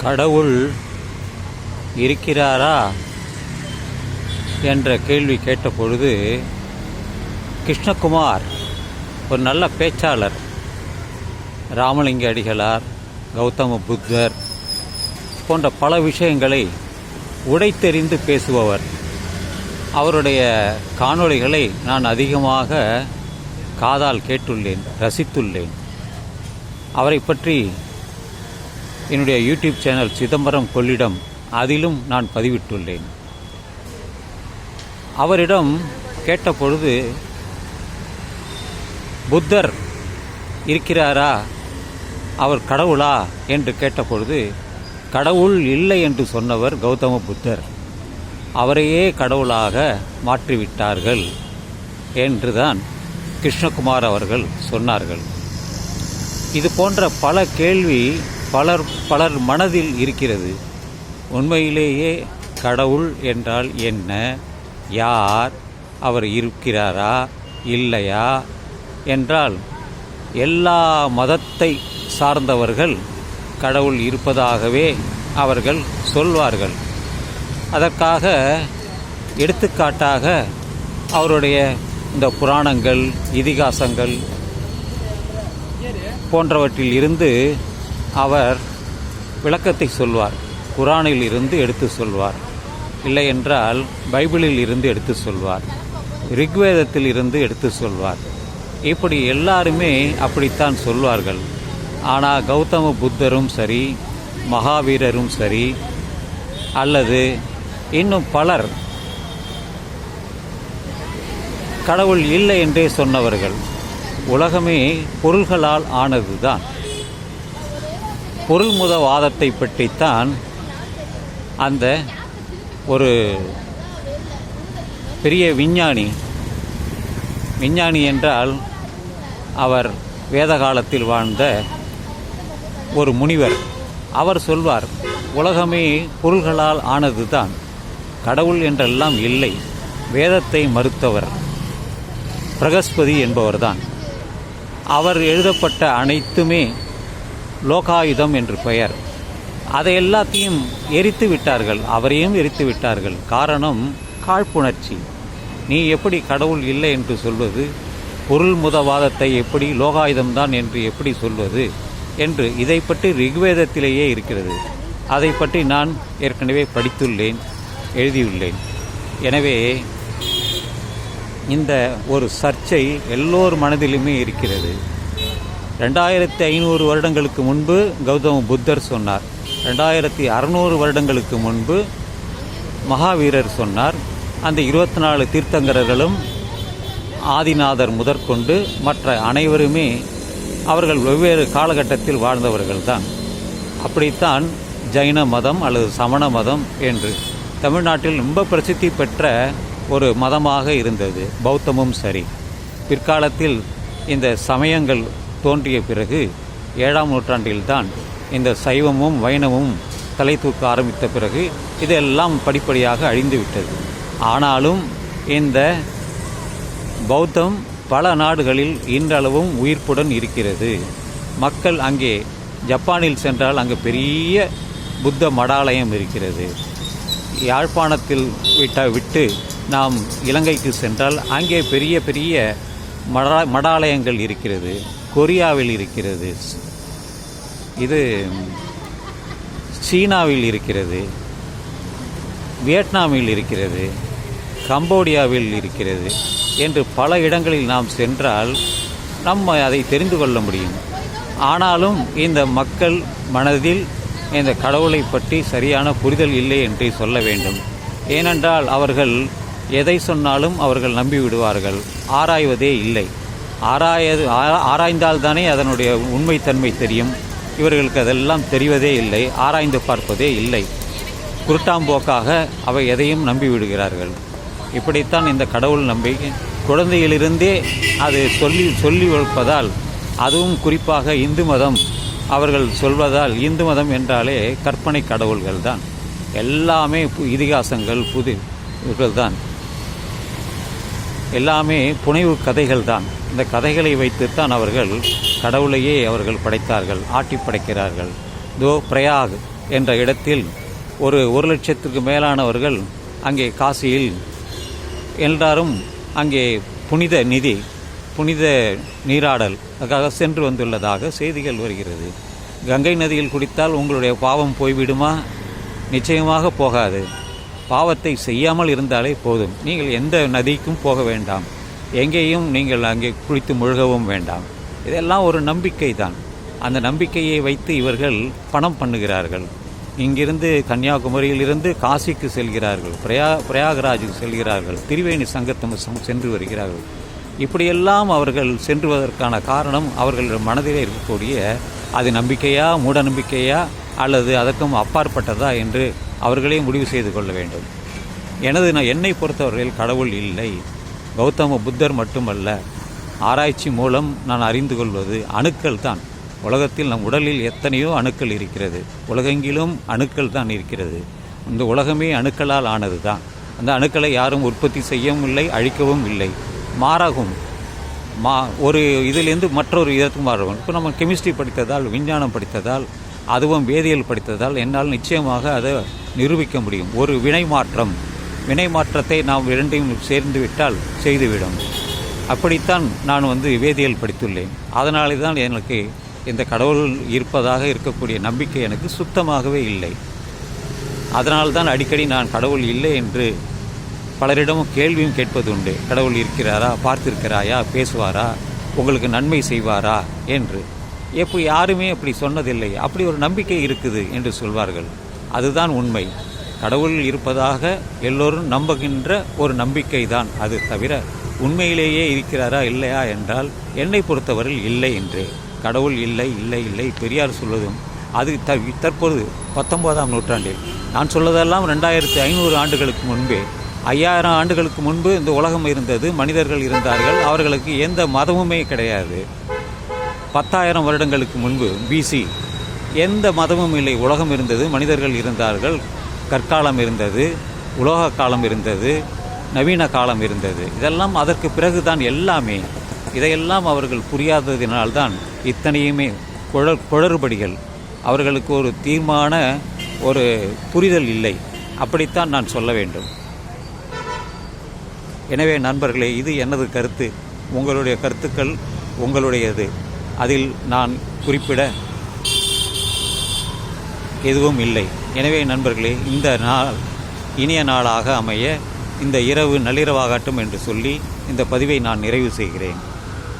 கடவுள் இருக்கிறாரா என்ற கேள்வி கேட்டபொழுது கிருஷ்ணகுமார் ஒரு நல்ல பேச்சாளர், ராமலிங்க அடிகளார், கௌதம புத்தர் போன்ற பல விஷயங்களை உடைத்தெறிந்து பேசுபவர். அவருடைய காணொளிகளை நான் அதிகமாக காதால் கேட்டுள்ளேன், ரசித்துள்ளேன். அவரை பற்றி என்னுடைய யூடியூப் சேனல் சிதம்பரம் கொள்ளிடம் அதிலும் நான் பதிவிட்டுள்ளேன். அவரிடம் கேட்டபொழுது புத்தர் இருக்கிறாரா, அவர் கடவுளா என்று கேட்டபொழுது கடவுள் இல்லை என்று சொன்னவர் கௌதம புத்தர். அவரையே கடவுளாக மாற்றிவிட்டார்கள் என்றுதான் கிருஷ்ணகுமார் அவர்கள் சொன்னார்கள். இது போன்ற பல கேள்வி பலர் மனதில் இருக்கிறது. உண்மையிலேயே கடவுள் என்றால் என்ன, யார், அவர் இருக்கிறாரா இல்லையா என்றால் எல்லா மதத்தை சார்ந்தவர்கள் கடவுள் இருப்பதாகவே அவர்கள் சொல்வார்கள். அதற்காக எடுத்துக்காட்டாக அவருடைய இந்த புராணங்கள், இதிகாசங்கள் போன்றவற்றில் இருந்து அவர் விளக்கத்தை சொல்வார். குரானில் இருந்து எடுத்து சொல்வார், இல்லை என்றால் பைபிளில் இருந்து எடுத்து சொல்வார், ரிக்வேதத்தில் இருந்து எடுத்து சொல்வார். இப்படி எல்லாருமே அப்படித்தான் சொல்வார்கள். ஆனால் கௌதம புத்தரும் சரி, மகாவீரரும் சரி, அல்லது இன்னும் பலர் கடவுள் இல்லை என்றே சொன்னவர்கள். உலகமே பொருள்களால் ஆனதுதான். பொருள்முதவாதத்தை பற்றித்தான் அந்த ஒரு பெரிய விஞ்ஞானி என்றால் அவர் வேத காலத்தில் வாழ்ந்த ஒரு முனிவர். அவர் சொல்வார், உலகமே பொருள்களால் ஆனதுதான், கடவுள் என்றெல்லாம் இல்லை. வேதத்தை மறுத்தவர் பிரகஸ்பதி என்பவர்தான். அவர் எழுதப்பட்ட அனைத்துமே லோகாயுதம் என்று பெயர். அதை எல்லாத்தையும் எரித்து விட்டார்கள், அவரையும் எரித்து விட்டார்கள். காரணம் காழ்ப்புணர்ச்சி. நீ எப்படி கடவுள் இல்லை என்று சொல்வது, பொருள் முதவாதத்தை எப்படி லோகாயுதம்தான் என்று எப்படி சொல்வது என்று இதை பற்றி ரிக்வேதத்திலேயே இருக்கிறது. அதை பற்றி நான் ஏற்கனவே படித்துள்ளேன், எழுதியுள்ளேன். எனவே இந்த ஒரு சர்ச்சை எல்லோர் மனதிலுமே இருக்கிறது. 2500 வருடங்களுக்கு முன்பு கௌதம புத்தர் சொன்னார், 2600 வருடங்களுக்கு முன்பு மகாவீரர் சொன்னார். அந்த 24 தீர்த்தங்கரர்களும் ஆதிநாதர் முதற்கொண்டு மற்ற அனைவருமே அவர்கள் வெவ்வேறு காலகட்டத்தில் வாழ்ந்தவர்கள்தான். அப்படித்தான் ஜைன மதம் அல்லது சமண மதம் என்று தமிழ்நாட்டில் ரொம்ப பிரசித்தி பெற்ற ஒரு மதமாக இருந்தது. பௌத்தமும் சரி. பிற்காலத்தில் இந்த சமயங்கள் தோன்றிய பிறகு 7ஆம் நூற்றாண்டில்தான் இந்த சைவமும் வைணவமும் தலை தூக்க ஆரம்பித்த பிறகு இதெல்லாம் படிப்படியாக அழிந்துவிட்டது. ஆனாலும் இந்த பௌத்தம் பல நாடுகளில் இன்றளவும் உயிர்ப்புடன் இருக்கிறது. மக்கள் அங்கே ஜப்பானில் சென்றால் அங்கே பெரிய புத்த மடாலயம் இருக்கிறது. யாழ்ப்பாணத்தில் விட்டு நாம் இலங்கைக்கு சென்றால் அங்கே பெரிய பெரிய மடாலயங்கள் இருக்கிறது. கொரியாவில் இருக்கிறது, இது சீனாவில் இருக்கிறது, வியட்நாமில் இருக்கிறது, கம்போடியாவில் இருக்கிறது என்று பல இடங்களில் நாம் சென்றால் நம்ம அதை தெரிந்து கொள்ள முடியும். ஆனாலும் இந்த மக்கள் மனதில் இந்த கடவுளை பற்றி சரியான புரிதல் இல்லை என்றே சொல்ல வேண்டும். ஏனென்றால் அவர்கள் எதை சொன்னாலும் அவர்கள் நம்பிவிடுவார்கள், ஆராய்வதே இல்லை. ஆராய்ந்தால்தானே அதனுடைய உண்மைத்தன்மை தெரியும். இவர்களுக்கு அதெல்லாம் தெரிவதே இல்லை, ஆராய்ந்து பார்ப்பதே இல்லை. குருட்டாம்போக்காக அவை எதையும் நம்பிவிடுகிறார்கள். இப்படித்தான் இந்த கடவுள் நம்பிக்கை குழந்தையிலிருந்தே அது சொல்லி வளர்ப்பதால், அதுவும் குறிப்பாக இந்து மதம் அவர்கள் சொல்வதால், இந்து மதம் என்றாலே கற்பனை கடவுள்கள் தான், எல்லாமே இதிகாசங்கள் புதிர்கள் தான், எல்லாமே புனைவு கதைகள் தான். இந்த கதைகளை வைத்துத்தான் அவர்கள் கடவுளையே அவர்கள் படைத்தார்கள், ஆட்டி படைக்கிறார்கள். பிரயாக் என்ற இடத்தில் ஒரு 1,00,000க்கு மேலானவர்கள் அங்கே காசியில் எல்லாரும் அங்கே புனித நீராடல் அதுக்காக சென்று வந்துள்ளதாக செய்திகள் வருகிறது. கங்கை நதியில் குடித்தால் உங்களுடைய பாவம் போய்விடுமா? நிச்சயமாக போகாது. பாவத்தை செய்யாமல் இருந்தாலே போதும். நீங்கள் எந்த நதிக்கும் போக வேண்டாம், எங்கேயும் நீங்கள் அங்கே குளித்து முழுகவும் வேண்டாம். இதெல்லாம் ஒரு நம்பிக்கை தான். அந்த நம்பிக்கையை வைத்து இவர்கள் பணம் பண்ணுகிறார்கள். இங்கிருந்து கன்னியாகுமரியிலிருந்து காசிக்கு செல்கிறார்கள், பிரயாகராஜுக்கு செல்கிறார்கள், திரிவேணி சங்கத்தம் சென்று வருகிறார்கள். இப்படியெல்லாம் அவர்கள் சென்றுவதற்கான காரணம் அவர்கள் மனதிலே இருக்கக்கூடிய அது நம்பிக்கையா, மூட நம்பிக்கையா, அல்லது அதற்கும் அப்பாற்பட்டதா என்று அவர்களே முடிவு செய்து கொள்ள வேண்டும். என்னை பொறுத்தவரையில் கடவுள் இல்லை. கௌதம புத்தர் மட்டுமல்ல, ஆராய்ச்சி மூலம் நான் அறிந்து கொள்வது அணுக்கள் தான். உலகத்தில் நம் உடலில் எத்தனையோ அணுக்கள் இருக்கிறது. உலகெங்கிலும் அணுக்கள் தான் இருக்கிறது. இந்த உலகமே அணுக்களால் ஆனது தான். அந்த அணுக்களை யாரும் உற்பத்தி செய்யவும் இல்லை, அழிக்கவும் இல்லை. மாறாகும். ஒரு இதிலிருந்து மற்றொரு இதற்கு மாறும். இப்போ நம்ம கெமிஸ்ட்ரி படித்ததால், விஞ்ஞானம் படித்ததால், அதுவும் வேதியியல் படித்ததால் என்னால் நிச்சயமாக அதை நிரூபிக்க முடியும். ஒரு வினை மாற்றத்தை நாம் இரண்டையும் சேர்ந்து விட்டால் செய்துவிடும். அப்படித்தான் நான் வேதியியல் படித்துள்ளேன். அதனாலே தான் எனக்கு இந்த கடவுள் இருப்பதாக இருக்கக்கூடிய நம்பிக்கை எனக்கு சுத்தமாகவே இல்லை. அதனால்தான் அடிக்கடி நான் கடவுள் இல்லை என்று பலரிடமும் கேள்வியும் கேட்பது உண்டு. கடவுள் இருக்கிறாரா, பார்த்திருக்கிறாயா, பேசுவாரா, உங்களுக்கு நன்மை செய்வாரா என்று. யாருமே அப்படி சொன்னதில்லை. அப்படி ஒரு நம்பிக்கை இருக்குது என்று சொல்வார்கள். அதுதான் உண்மை. கடவுள் இருப்பதாக எல்லோரும் நம்புகின்ற ஒரு நம்பிக்கை தான் அது. தவிர உண்மையிலேயே இருக்கிறாரா இல்லையா என்றால் என்னை பொறுத்தவரையில் இல்லை என்று. கடவுள் இல்லை இல்லை இல்லை பெரியார் சொல்வதும் அது தற்போது 19ஆம் நூற்றாண்டில். நான் சொல்வதெல்லாம் 2500 ஆண்டுகளுக்கு முன்பே, 5000 ஆண்டுகளுக்கு முன்பு இந்த உலகம் இருந்தது, மனிதர்கள் இருந்தார்கள், அவர்களுக்கு எந்த மதமுமே கிடையாது. 10,000 வருடங்களுக்கு முன்பு பிசி எந்த மதமும் இல்லை. உலகம் இருந்தது, மனிதர்கள் இருந்தார்கள், கற்காலம் இருந்தது, உலோக காலம் இருந்தது, நவீன காலம் இருந்தது. இதெல்லாம் அதற்கு பிறகுதான் எல்லாமே. இதையெல்லாம் அவர்கள் புரியாததினால்தான் இத்தனையுமே குளறுபடிகள். அவர்களுக்கு ஒரு தீர்மான ஒரு புரிதல் இல்லை. அப்படித்தான் நான் சொல்ல வேண்டும். எனவே நண்பர்களே, இது எனது கருத்து. உங்களுடைய கருத்துக்கள் உங்களுடையது. அதில் நான் குறிப்பிட எதுவும் இல்லை. எனவே நண்பர்களே, இந்த நாள் இனிய நாளாக அமைய இந்த இரவு நள்ளிரவாகட்டும் என்று சொல்லி இந்த பதிவை நான் நிறைவு செய்கிறேன்.